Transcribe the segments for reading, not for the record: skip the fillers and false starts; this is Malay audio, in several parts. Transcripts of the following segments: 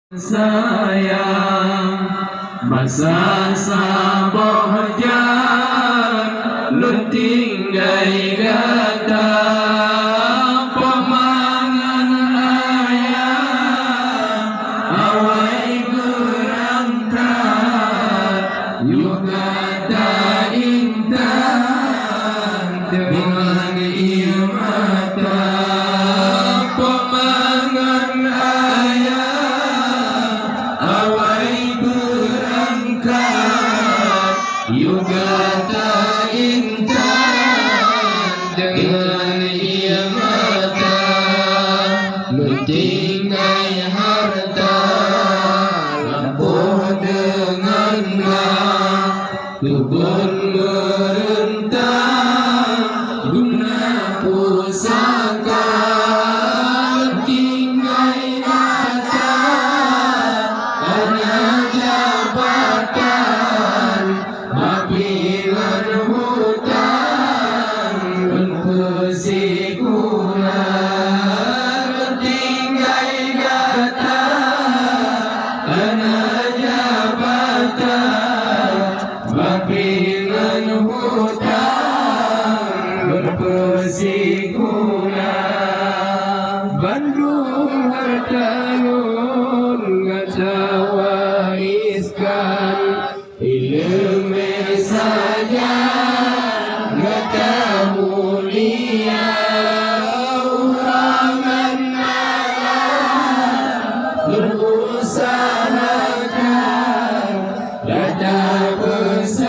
sayang masa sabar jan lu tinggai gata pemangan ayah awai gerangkan juga tak intan dengan imata pemangan ayah awai berangkat juga tak intan dengan ia mata lu tinggai harta lampuh dengan kebun merentang guna pusaka tinggai mata karena jabatan makilan hutang dan kesikulan tinggai gata karena jabatan makilan hutang dan kesikulan Bandung harta nun ngata wariskan ilmu saja ngata mulia urangan berusahakan data bersenang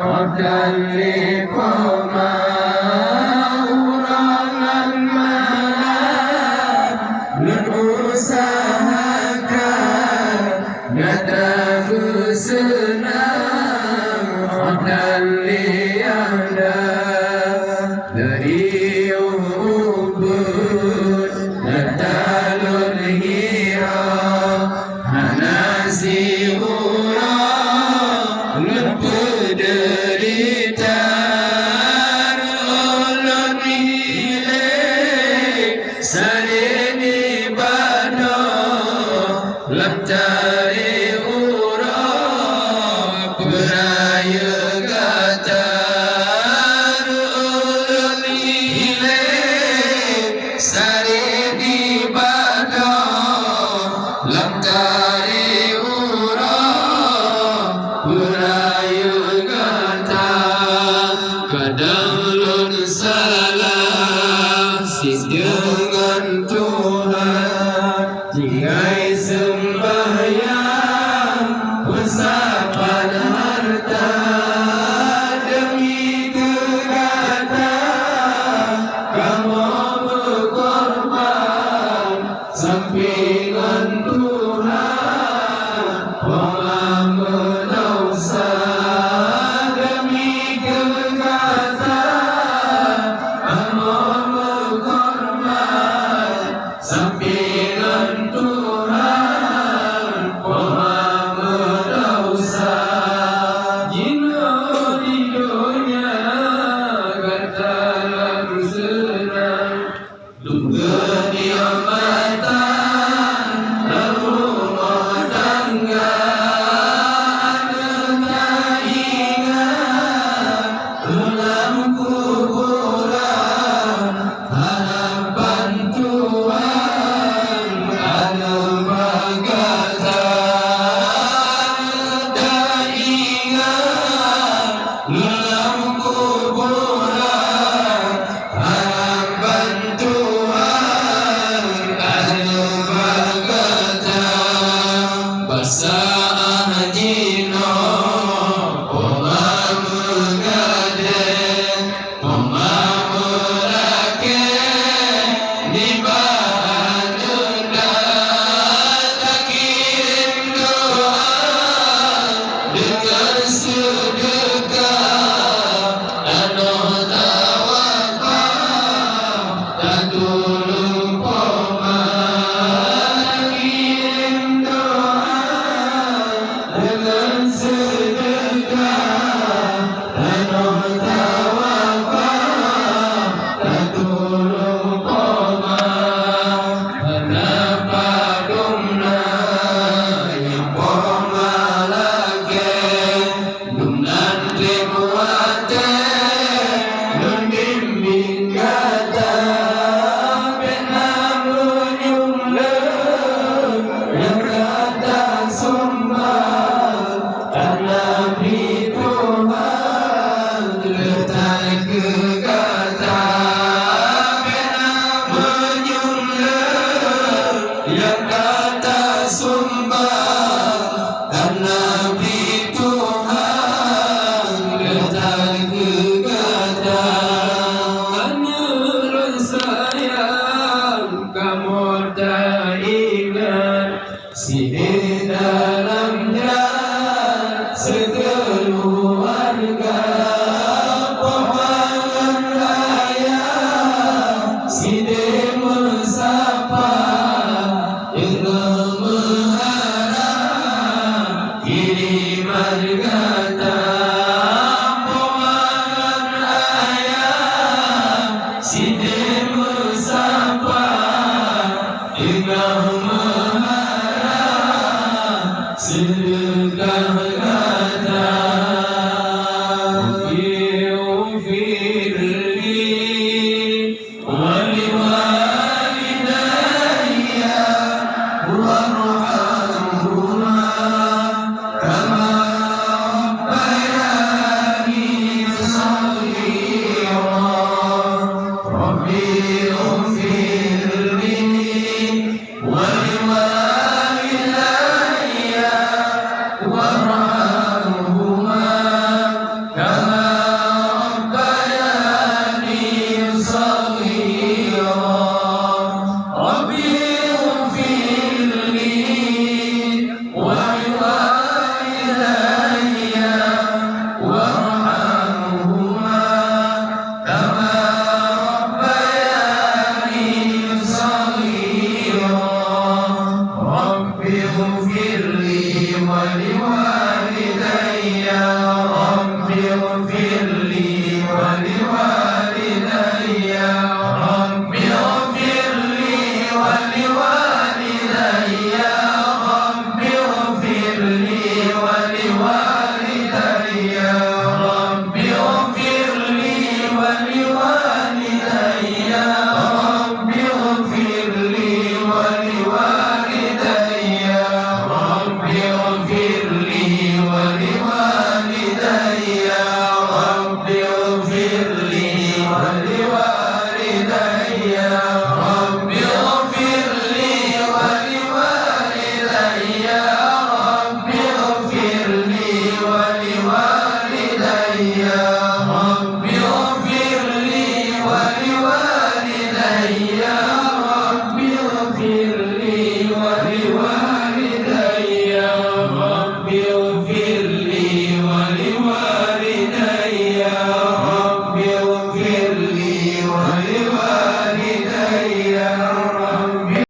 organ lekoma urangan malam berusahakan data bersenang organ lianda dari ubud natalul hira hanasi ura lepederita ulun hile salini bado leptari ura beraya gatar ulun hile salini bado leptari ura beraya gatar kadang lun salah sis dengan Tuhan jinggai sembahyang besapan harta demi kegata kamu berkorban sampingan Tuhan pernah mendosa demi kegata kamu berkorban sampingan Tuhan pernah mendosa jino di dunia kata lagu senang tunggu niamatan lalu yang kata sumpah Nabi Tuhan datang ke kata menurut sayang kamu tak ingat si di dalamnya sekeluarga pemangan raya si di mesapa dengan mengharap kini margata pemangan raya si di mesapa dengan mengharap sedekah kata Yeah.